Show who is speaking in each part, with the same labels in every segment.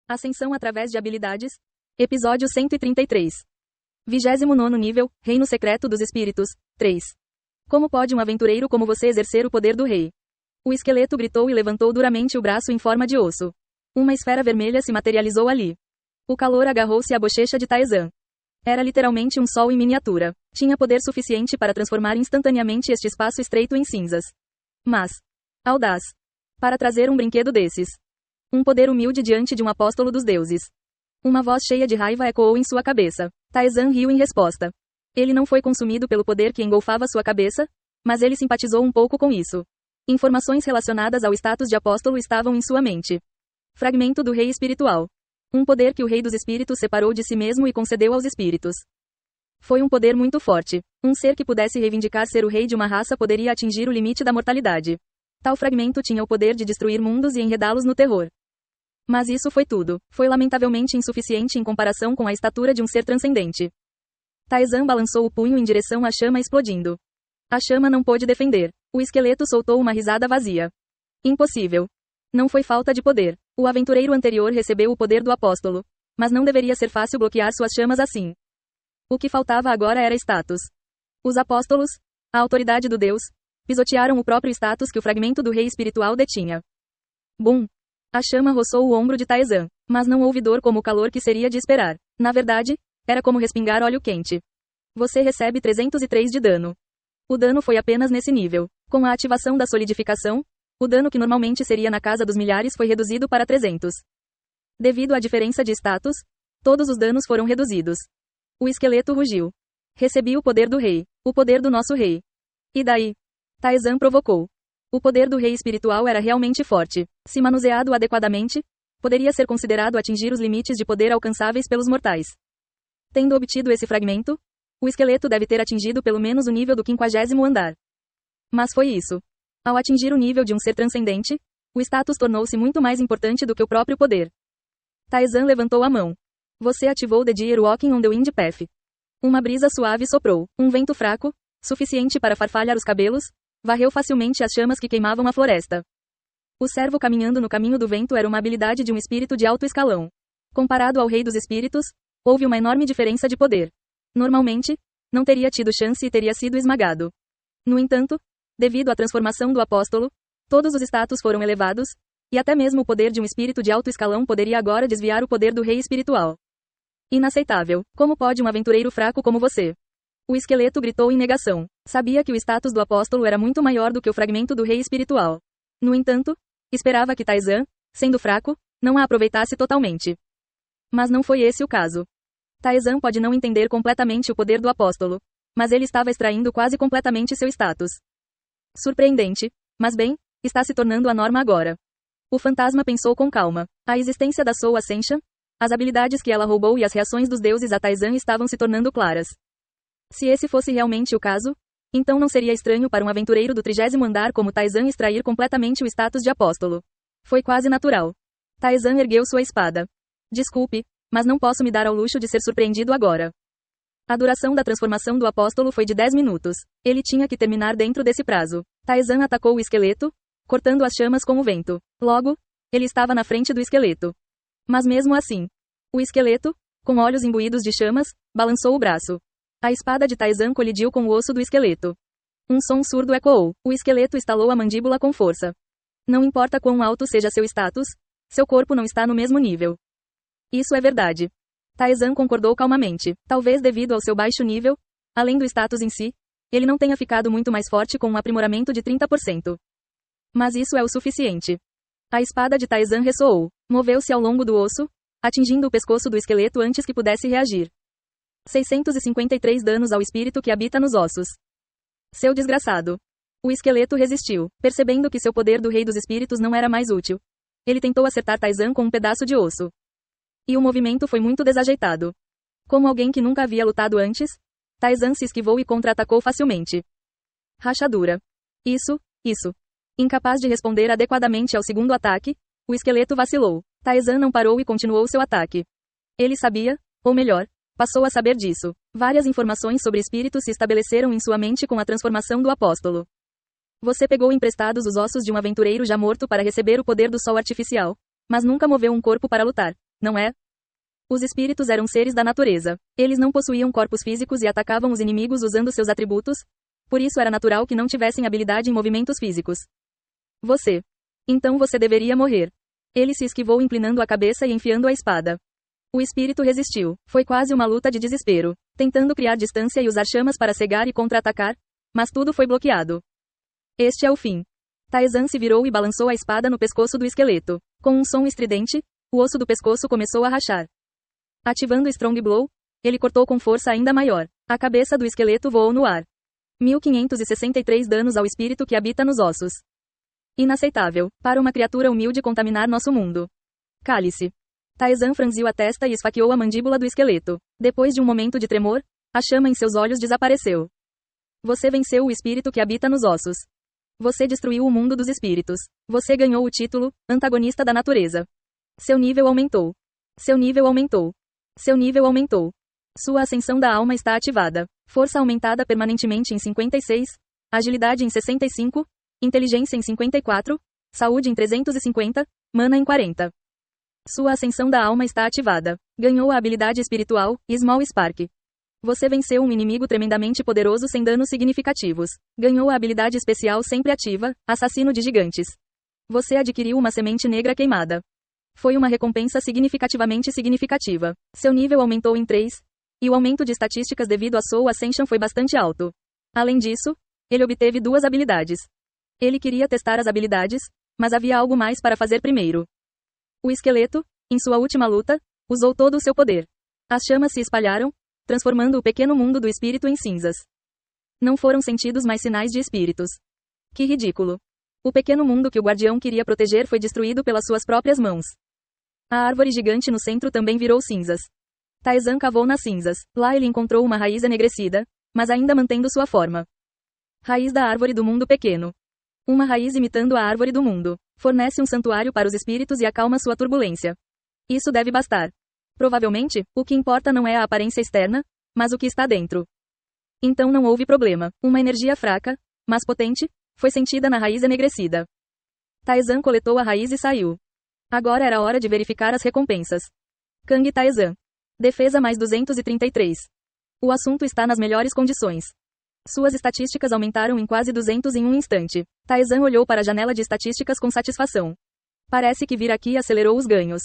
Speaker 1: Ascensão através de habilidades. Episódio 133. 29º nível, Reino Secreto dos Espíritos. 3. Como pode um aventureiro como você exercer o poder do rei? O esqueleto gritou e levantou duramente o braço em forma de osso. Uma esfera vermelha se materializou ali. O calor agarrou-se à bochecha de Taezan. Era literalmente um sol em miniatura. Tinha poder suficiente para transformar instantaneamente este espaço estreito em cinzas. Mas audaz para trazer um brinquedo desses. Um poder humilde diante de um apóstolo dos deuses. Uma voz cheia de raiva ecoou em sua cabeça. Taezan riu em resposta. Ele não foi consumido pelo poder que engolfava sua cabeça, mas ele simpatizou um pouco com isso. Informações relacionadas ao status de apóstolo estavam em sua mente. Fragmento do rei espiritual. Um poder que o rei dos espíritos separou de si mesmo e concedeu aos espíritos. Foi um poder muito forte. Um ser que pudesse reivindicar ser o rei de uma raça poderia atingir o limite da mortalidade. Tal fragmento tinha o poder de destruir mundos e enredá-los no terror. Mas isso foi tudo. Foi lamentavelmente insuficiente em comparação com a estatura de um ser transcendente. Taezan balançou o punho em direção à chama explodindo. A chama não pôde defender. O esqueleto soltou uma risada vazia. Impossível. Não foi falta de poder. O aventureiro anterior recebeu o poder do apóstolo. Mas não deveria ser fácil bloquear suas chamas assim. O que faltava agora era status. Os apóstolos, a autoridade do Deus, pisotearam o próprio status que o fragmento do rei espiritual detinha. Bum! A chama roçou o ombro de Taezan, mas não houve dor como o calor que seria de esperar. Na verdade, era como respingar óleo quente. Você recebe 303 de dano. O dano foi apenas nesse nível. Com a ativação da solidificação, o dano que normalmente seria na casa dos milhares foi reduzido para 300. Devido à diferença de status, todos os danos foram reduzidos. O esqueleto rugiu. Recebi o poder do rei, o poder do nosso rei. E daí? Taezan provocou. O poder do rei espiritual era realmente forte. Se manuseado adequadamente, poderia ser considerado atingir os limites de poder alcançáveis pelos mortais. Tendo obtido esse fragmento, o esqueleto deve ter atingido pelo menos o nível do 50º andar. Mas foi isso. Ao atingir o nível de um ser transcendente, o status tornou-se muito mais importante do que o próprio poder. Taezan levantou a mão. Você ativou The Deer Walking on the Wind Path. Uma brisa suave soprou. Um vento fraco, suficiente para farfalhar os cabelos, varreu facilmente as chamas que queimavam a floresta. O servo caminhando no caminho do vento era uma habilidade de um espírito de alto escalão. Comparado ao rei dos espíritos, houve uma enorme diferença de poder. Normalmente, não teria tido chance e teria sido esmagado. No entanto, devido à transformação do apóstolo, todos os status foram elevados, e até mesmo o poder de um espírito de alto escalão poderia agora desviar o poder do rei espiritual. Inaceitável. Como pode um aventureiro fraco como você? O esqueleto gritou em negação. Sabia que o status do apóstolo era muito maior do que o fragmento do rei espiritual. No entanto, esperava que Taezan, sendo fraco, não a aproveitasse totalmente. Mas não foi esse o caso. Taezan pode não entender completamente o poder do apóstolo, mas ele estava extraindo quase completamente seu status. Surpreendente, mas bem, está se tornando a norma agora. O fantasma pensou com calma. A existência da Soul Ascension, as habilidades que ela roubou e as reações dos deuses a Taezan estavam se tornando claras. Se esse fosse realmente o caso, então não seria estranho para um aventureiro do 30º andar como Taezan extrair completamente o status de apóstolo. Foi quase natural. Taezan ergueu sua espada. Desculpe, mas não posso me dar ao luxo de ser surpreendido agora. A duração da transformação do apóstolo foi de 10 minutos. Ele tinha que terminar dentro desse prazo. Taezan atacou o esqueleto, cortando as chamas com o vento. Logo, ele estava na frente do esqueleto. Mas mesmo assim, o esqueleto, com olhos imbuídos de chamas, balançou o braço. A espada de Taezan colidiu com o osso do esqueleto. Um som surdo ecoou. O esqueleto estalou a mandíbula com força. Não importa quão alto seja seu status, seu corpo não está no mesmo nível. Isso é verdade. Taezan concordou calmamente. Talvez devido ao seu baixo nível, além do status em si, ele não tenha ficado muito mais forte com um aprimoramento de 30%. Mas isso é o suficiente. A espada de Taezan ressoou. Moveu-se ao longo do osso, atingindo o pescoço do esqueleto antes que pudesse reagir. 653 danos ao espírito que habita nos ossos. Seu desgraçado. O esqueleto resistiu, percebendo que seu poder do rei dos espíritos não era mais útil. Ele tentou acertar Taezan com um pedaço de osso. E o movimento foi muito desajeitado. Como alguém que nunca havia lutado antes, Taezan se esquivou e contra-atacou facilmente. Rachadura. Isso. Incapaz de responder adequadamente ao segundo ataque, o esqueleto vacilou. Taezan não parou e continuou seu ataque. Ele sabia, ou melhor, passou a saber disso. Várias informações sobre espíritos se estabeleceram em sua mente com a transformação do apóstolo. Você pegou emprestados os ossos de um aventureiro já morto para receber o poder do sol artificial, mas nunca moveu um corpo para lutar. não é? Os espíritos eram seres da natureza. Eles não possuíam corpos físicos e atacavam os inimigos usando seus atributos, por isso era natural que não tivessem habilidade em movimentos físicos. Você. Então você deveria morrer. Ele se esquivou inclinando a cabeça e enfiando a espada. O espírito resistiu. Foi quase uma luta de desespero, tentando criar distância e usar chamas para cegar e contra-atacar, mas tudo foi bloqueado. Este é o fim. Taizan se virou e balançou a espada no pescoço do esqueleto. Com um som estridente, o osso do pescoço começou a rachar. Ativando Strong Blow, ele cortou com força ainda maior. A cabeça do esqueleto voou no ar. 1563 danos ao espírito que habita nos ossos. Inaceitável, para uma criatura humilde contaminar nosso mundo. Cale-se. Taizan franziu a testa e esfaqueou a mandíbula do esqueleto. Depois de um momento de tremor, a chama em seus olhos desapareceu. Você venceu o espírito que habita nos ossos. Você destruiu o mundo dos espíritos. Você ganhou o título, antagonista da natureza. Seu nível aumentou. Seu nível aumentou. Seu nível aumentou. Sua ascensão da alma está ativada. Força aumentada permanentemente em 56. Agilidade em 65. Inteligência em 54. Saúde em 350. Mana em 40. Sua ascensão da alma está ativada. Ganhou a habilidade espiritual, Small Spark. Você venceu um inimigo tremendamente poderoso sem danos significativos. Ganhou a habilidade especial sempre ativa, Assassino de Gigantes. Você adquiriu uma semente negra queimada. Foi uma recompensa significativamente significativa. Seu nível aumentou em 3, e o aumento de estatísticas devido à Soul Ascension foi bastante alto. Além disso, ele obteve 2 habilidades. Ele queria testar as habilidades, mas havia algo mais para fazer primeiro. O esqueleto, em sua última luta, usou todo o seu poder. As chamas se espalharam, transformando o pequeno mundo do espírito em cinzas. Não foram sentidos mais sinais de espíritos. Que ridículo. O pequeno mundo que o guardião queria proteger foi destruído pelas suas próprias mãos. A árvore gigante no centro também virou cinzas. Taizan cavou nas cinzas. Lá ele encontrou uma raiz enegrecida, mas ainda mantendo sua forma. Raiz da árvore do mundo pequeno. Uma raiz imitando a árvore do mundo. Fornece um santuário para os espíritos e acalma sua turbulência. Isso deve bastar. Provavelmente, o que importa não é a aparência externa, mas o que está dentro. Então não houve problema. Uma energia fraca, mas potente, foi sentida na raiz enegrecida. Taizan coletou a raiz e saiu. Agora era hora de verificar as recompensas. Kang Taizan. Defesa mais 233. O assunto está nas melhores condições. Suas estatísticas aumentaram em quase 200 em um instante. Taizan olhou para a janela de estatísticas com satisfação. Parece que vir aqui acelerou os ganhos.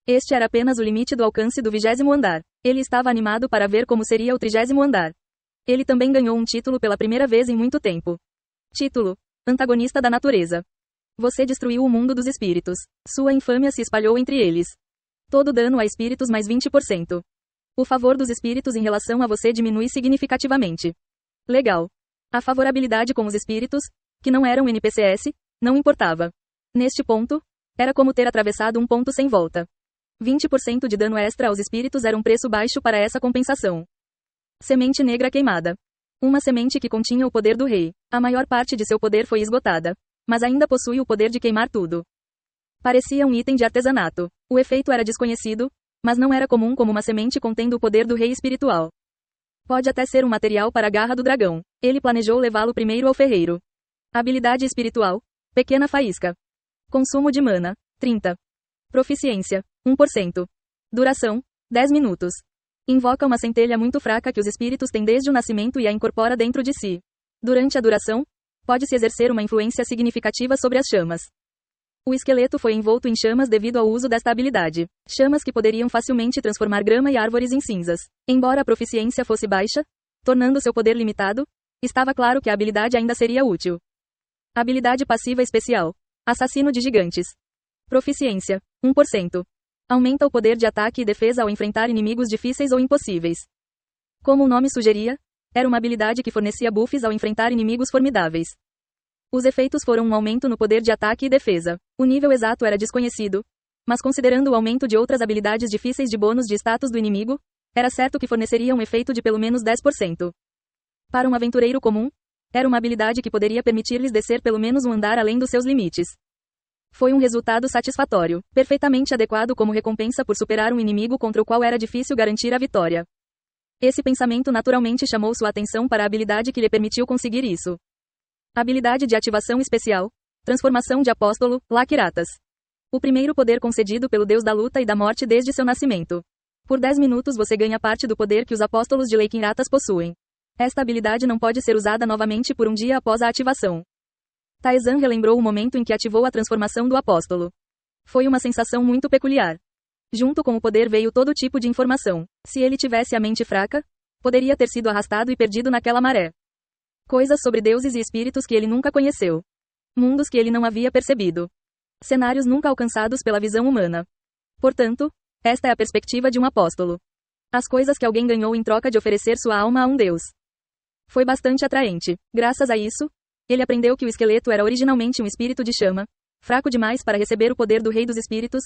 Speaker 1: Este era apenas o limite do alcance do 20º andar. Ele estava animado para ver como seria o 30º andar. Ele também ganhou um título pela primeira vez em muito tempo. Título: Antagonista da Natureza. Você destruiu o mundo dos espíritos. Sua infâmia se espalhou entre eles. Todo dano a espíritos mais 20%. O favor dos espíritos em relação a você diminui significativamente. Legal. A favorabilidade com os espíritos, que não eram NPCs, não importava. Neste ponto, era como ter atravessado um ponto sem volta. 20% de dano extra aos espíritos era um preço baixo para essa compensação. Semente negra queimada. Uma semente que continha o poder do rei. A maior parte de seu poder foi esgotada, mas ainda possui o poder de queimar tudo. Parecia um item de artesanato. O efeito era desconhecido, mas não era comum como uma semente contendo o poder do rei espiritual. Pode até ser um material para a garra do dragão. Ele planejou levá-lo primeiro ao ferreiro. Habilidade espiritual: Pequena faísca. Consumo de mana: 30. Proficiência: 1%. Duração: 10 minutos. Invoca uma centelha muito fraca que os espíritos têm desde o nascimento e a incorpora dentro de si. Durante a duração, pode-se exercer uma influência significativa sobre as chamas. O esqueleto foi envolto em chamas devido ao uso desta habilidade. Chamas que poderiam facilmente transformar grama e árvores em cinzas. Embora a proficiência fosse baixa, tornando seu poder limitado, estava claro que a habilidade ainda seria útil. Habilidade passiva especial: Assassino de Gigantes. Proficiência: 1%. Aumenta o poder de ataque e defesa ao enfrentar inimigos difíceis ou impossíveis. Como o nome sugeria, era uma habilidade que fornecia buffs ao enfrentar inimigos formidáveis. Os efeitos foram um aumento no poder de ataque e defesa. O nível exato era desconhecido, mas considerando o aumento de outras habilidades difíceis de bônus de status do inimigo, era certo que forneceria um efeito de pelo menos 10%. Para um aventureiro comum, era uma habilidade que poderia permitir-lhes descer pelo menos um andar além dos seus limites. Foi um resultado satisfatório, perfeitamente adequado como recompensa por superar um inimigo contra o qual era difícil garantir a vitória. Esse pensamento naturalmente chamou sua atenção para a habilidade que lhe permitiu conseguir isso. Habilidade de ativação especial: Transformação de Apóstolo, Lakiratas. O primeiro poder concedido pelo Deus da luta e da morte desde seu nascimento. Por 10 minutos você ganha parte do poder que os apóstolos de Lequinratas possuem. Esta habilidade não pode ser usada novamente por um dia após a ativação. Taizan relembrou o momento em que ativou a transformação do apóstolo. Foi uma sensação muito peculiar. Junto com o poder veio todo tipo de informação. Se ele tivesse a mente fraca, poderia ter sido arrastado e perdido naquela maré. Coisas sobre deuses e espíritos que ele nunca conheceu. Mundos que ele não havia percebido. Cenários nunca alcançados pela visão humana. Portanto, esta é a perspectiva de um apóstolo. As coisas que alguém ganhou em troca de oferecer sua alma a um deus. Foi bastante atraente. Graças a isso, ele aprendeu que o esqueleto era originalmente um espírito de chama, fraco demais para receber o poder do Rei dos Espíritos,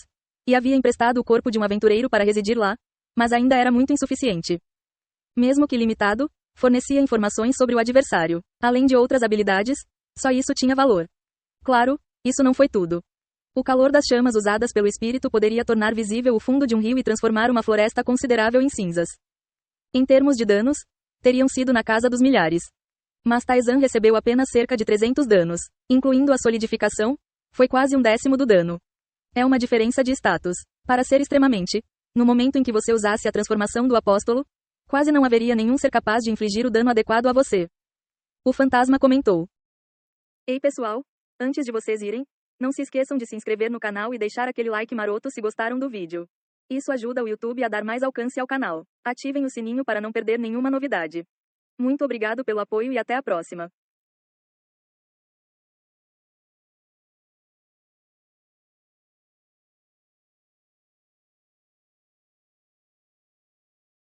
Speaker 1: e havia emprestado o corpo de um aventureiro para residir lá, mas ainda era muito insuficiente. Mesmo que limitado, fornecia informações sobre o adversário, além de outras habilidades, só isso tinha valor. Claro, isso não foi tudo. O calor das chamas usadas pelo espírito poderia tornar visível o fundo de um rio e transformar uma floresta considerável em cinzas. Em termos de danos, teriam sido na casa dos milhares. Mas Taizan recebeu apenas cerca de 300 danos, incluindo a solidificação, foi quase um décimo do dano. É uma diferença de status. Para ser extremamente, no momento em que você usasse a transformação do apóstolo, quase não haveria nenhum ser capaz de infligir o dano adequado a você. O fantasma comentou. Ei pessoal, antes de vocês irem, não se esqueçam de se inscrever no canal e deixar aquele like maroto se gostaram do vídeo. Isso ajuda o YouTube a dar mais alcance ao canal. Ativem o sininho para não perder nenhuma novidade. Muito obrigado pelo apoio e até a próxima.